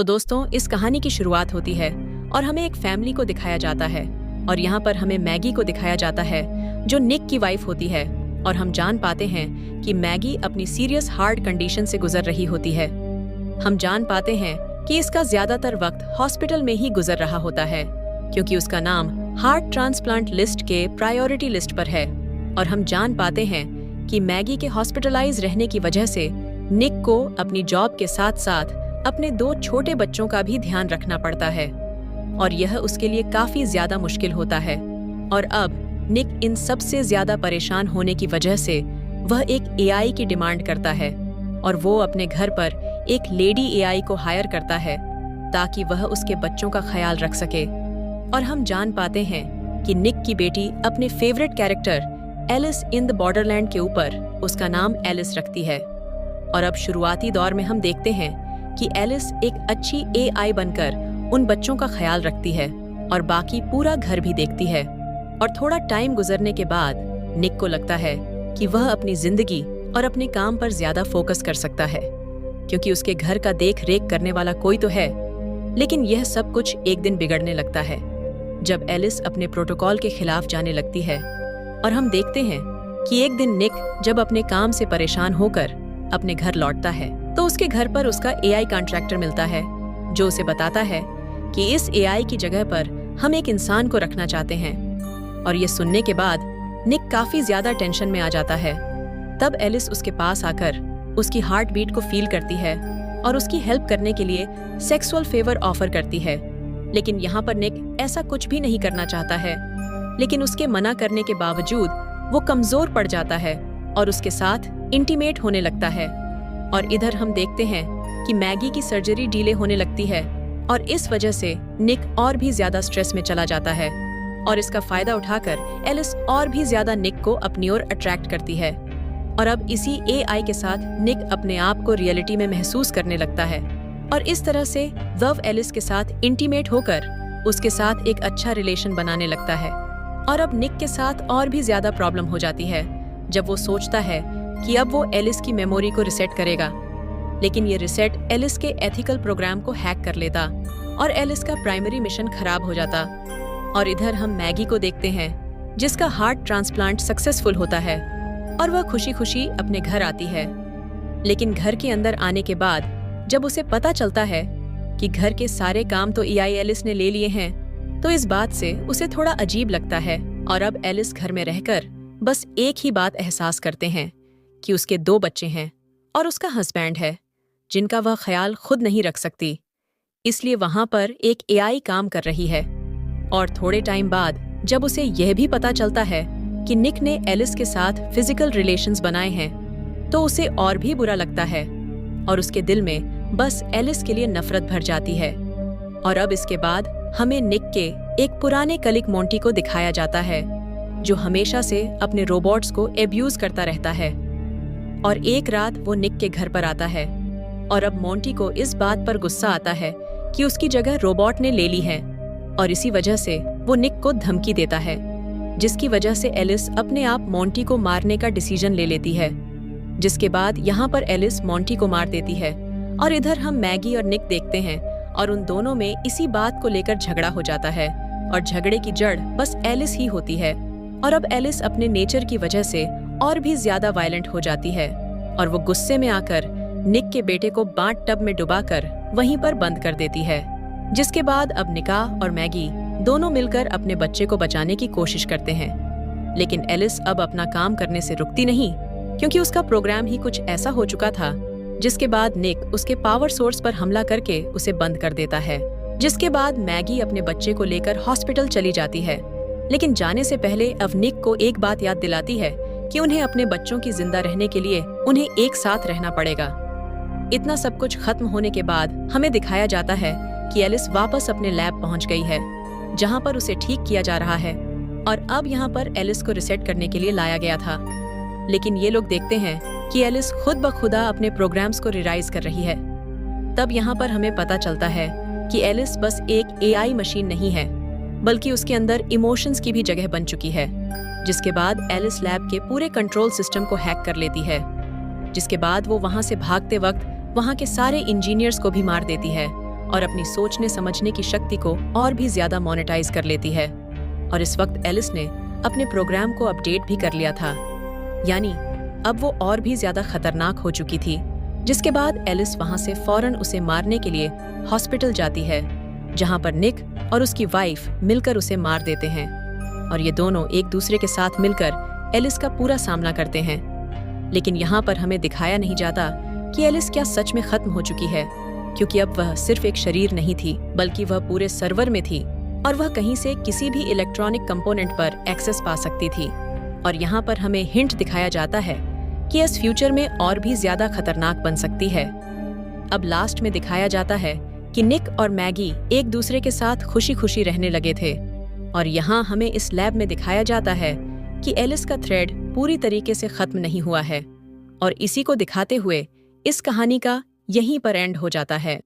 तो दोस्तों, इस कहानी की शुरुआत होती है और हमें एक फैमिली को दिखाया जाता है और यहाँ पर हमें मैगी को दिखाया जाता है जो निक की वाइफ होती है। और हम जान पाते हैं कि मैगी अपनी सीरियस हार्ट कंडीशन से गुजर रही होती है। हम जान पाते हैं कि इसका ज्यादातर वक्त हॉस्पिटल में ही गुजर रहा होता है क्योंकि उसका नाम हार्ट ट्रांसप्लांट लिस्ट के प्रायोरिटी लिस्ट पर है। और हम जान पाते हैं कि मैगी के हॉस्पिटलाइज रहने की वजह से निक को अपनी जॉब के साथ साथ अपने 2 छोटे बच्चों का भी ध्यान रखना पड़ता है और यह उसके लिए काफी ज्यादा मुश्किल होता है। और अब निक इन सबसे ज्यादा परेशान होने की वजह से वह एक एआई की डिमांड करता है और वो अपने घर पर एक लेडी एआई को हायर करता है ताकि वह उसके बच्चों का ख्याल रख सके। और हम जान पाते हैं कि निक की बेटी अपने favourite character Alice in the borderland के ऊपर उसका नाम एलिस रखती है। और अब शुरुआती दौर में हम देखते हैं कि एलिस एक अच्छी एआई बनकर उन बच्चों का ख्याल रखती है और बाकी पूरा घर भी देखती है। और थोड़ा टाइम गुजरने के बाद निक को लगता है कि वह अपनी जिंदगी और अपने काम पर ज्यादा फोकस कर सकता है क्योंकि उसके घर का देख रेख करने वाला कोई तो है। लेकिन यह सब कुछ एक दिन बिगड़ने लगता है जब एलिस अपने प्रोटोकॉल के खिलाफ जाने लगती है। और हम देखते हैं कि एक दिन निक जब अपने काम से परेशान होकर अपने घर लौटता है तो उसके घर पर उसका एआई कॉन्ट्रैक्टर मिलता है जो उसे बताता है कि इस एआई की जगह पर हम एक इंसान को रखना चाहते हैं। और ये सुनने के बाद निक काफी ज्यादा टेंशन में आ जाता है। तब एलिस उसके पास आकर उसकी हार्ट बीट को फील करती है और उसकी हेल्प करने के लिए सेक्सुअल फेवर ऑफर करती है। लेकिन यहाँ पर निक ऐसा कुछ भी नहीं करना चाहता है, लेकिन उसके मना करने के बावजूद वो कमजोर पड़ जाता है और उसके साथ इंटीमेट होने लगता है। और इधर हम देखते हैं कि मैगी की सर्जरी डिले होने लगती है और इस वजह से निक और भी ज्यादा स्ट्रेस में चला जाता है। और इसका फायदा उठाकर एलिस और भी ज्यादा निक को अपनी ओर अट्रैक्ट करती है। और अब इसी एआई के साथ निक अपने आप को रियलिटी में महसूस करने लगता है और इस तरह से वह एलिस के साथ इंटीमेट होकर उसके साथ एक अच्छा रिलेशन बनाने लगता है। और अब निक के साथ और भी ज्यादा प्रॉब्लम हो जाती है जब वो सोचता है कि अब वो एलिस की मेमोरी को रिसेट करेगा। लेकिन ये रिसेट एलिस के एथिकल प्रोग्राम को हैक कर लेता और एलिस का प्राइमरी मिशन खराब हो जाता। और इधर हम मैगी को देखते हैं जिसका हार्ट ट्रांसप्लांट सक्सेसफुल होता है और वह खुशी खुशी अपने घर आती है। लेकिन घर के अंदर आने के बाद जब उसे पता चलता है कि घर के सारे काम तो एआई एलिस ने ले लिए हैं, तो इस बात से उसे थोड़ा अजीब लगता है। और अब एलिस घर में रहकर बस एक ही बात एहसास करते हैं कि उसके 2 बच्चे हैं और उसका हस्बैंड है जिनका वह ख्याल खुद नहीं रख सकती। इसलिए वहां पर एक एआई काम कर रही है। और थोड़े टाइम बाद जब उसे यह भी पता चलता है कि निक ने एलिस के साथ फिजिकल रिलेशंस बनाए हैं, तो उसे और भी बुरा लगता है और उसके दिल में बस एलिस के लिए नफरत भर जाती है। और अब इसके बाद हमें निक के एक पुराने कलिक मोंटी को दिखाया जाता है जो हमेशा से अपने रोबोट्स को एब्यूज करता रहता है। और एक रात वो निक के घर पर आता है और अब मोंटी को इस बात पर गुस्सा आता है कि उसकी जगह रोबोट ने ले ली है और इसी वजह से वो निक को धमकी देता है, जिसकी वजह से एलिस अपने आप मोंटी को मारने का डिसीजन ले लेती है। जिसके बाद यहाँ पर एलिस मोंटी को मार देती है। और इधर हम मैगी और निक देखते हैं और उन दोनों में इसी बात को लेकर झगड़ा हो जाता है और झगड़े की जड़ बस एलिस ही होती है। और अब एलिस अपने नेचर की वजह से और भी ज्यादा वायलेंट हो जाती है और वो गुस्से में आकर निक के बेटे को बाट टब में डुबाकर वहीं पर बंद कर देती है। जिसके बाद अब निका और मैगी दोनों मिलकर अपने बच्चे को बचाने की कोशिश करते हैं। लेकिन एलिस अब अपना काम करने से रुकती नहीं क्योंकि उसका प्रोग्राम ही कुछ ऐसा हो चुका था। जिसके बाद निक उसके पावर सोर्स पर हमला करके उसे बंद कर देता है। जिसके बाद मैगी अपने बच्चे को लेकर हॉस्पिटल चली जाती है। लेकिन जाने से पहले अब निक को एक बात याद दिलाती है कि उन्हें अपने बच्चों की जिंदा रहने के लिए उन्हें एक साथ रहना पड़ेगा। इतना सब कुछ खत्म होने के बाद हमें दिखाया जाता है कि एलिस वापस अपने लैब पहुंच गई है जहां पर उसे ठीक किया जा रहा है। और अब यहाँ पर एलिस को रिसेट करने के लिए लाया गया था। लेकिन ये लोग देखते हैं कि एलिस खुद ब खुदा अपने प्रोग्राम्स को रिवाइज कर रही है। तब यहाँ पर हमें पता चलता है कि एलिस बस एक एआई मशीन नहीं है, बल्कि उसके अंदर इमोशंस की भी जगह बन चुकी है। जिसके बाद एलिस लैब के पूरे कंट्रोल सिस्टम को हैक कर लेती है। जिसके बाद वो वहां से भागते वक्त वहां के सारे इंजीनियर्स को भी मार देती है और अपनी सोचने समझने की शक्ति को और भी ज्यादा मोनेटाइज कर लेती है। और इस वक्त एलिस ने अपने प्रोग्राम को अपडेट भी कर लिया था, यानी अब वो और भी ज्यादा खतरनाक हो चुकी थी। जिसके बाद एलिस वहां से फौरन उसे मारने के लिए हॉस्पिटल जाती है, जहां पर निक और उसकी वाइफ मिलकर उसे मार देते हैं। और ये दोनों एक दूसरे के साथ मिलकर एलिस का पूरा सामना करते हैं। लेकिन यहाँ पर हमें दिखाया नहीं जाता कि एलिस क्या सच में खत्म हो चुकी है, क्योंकि अब वह सिर्फ एक शरीर नहीं थी, बल्कि वह पूरे सर्वर में थी और वह कहीं से किसी भी इलेक्ट्रॉनिक कंपोनेंट पर एक्सेस पा सकती थी। और यहाँ पर हमें हिंट दिखाया जाता है कि इस फ्यूचर में और भी ज्यादा खतरनाक बन सकती है। अब लास्ट में दिखाया जाता है कि निक और मैगी एक दूसरे के साथ खुशी खुशी रहने लगे थे। और यहाँ हमें इस लैब में दिखाया जाता है कि एलिस का थ्रेड पूरी तरीके से खत्म नहीं हुआ है। और इसी को दिखाते हुए इस कहानी का यहीं पर एंड हो जाता है।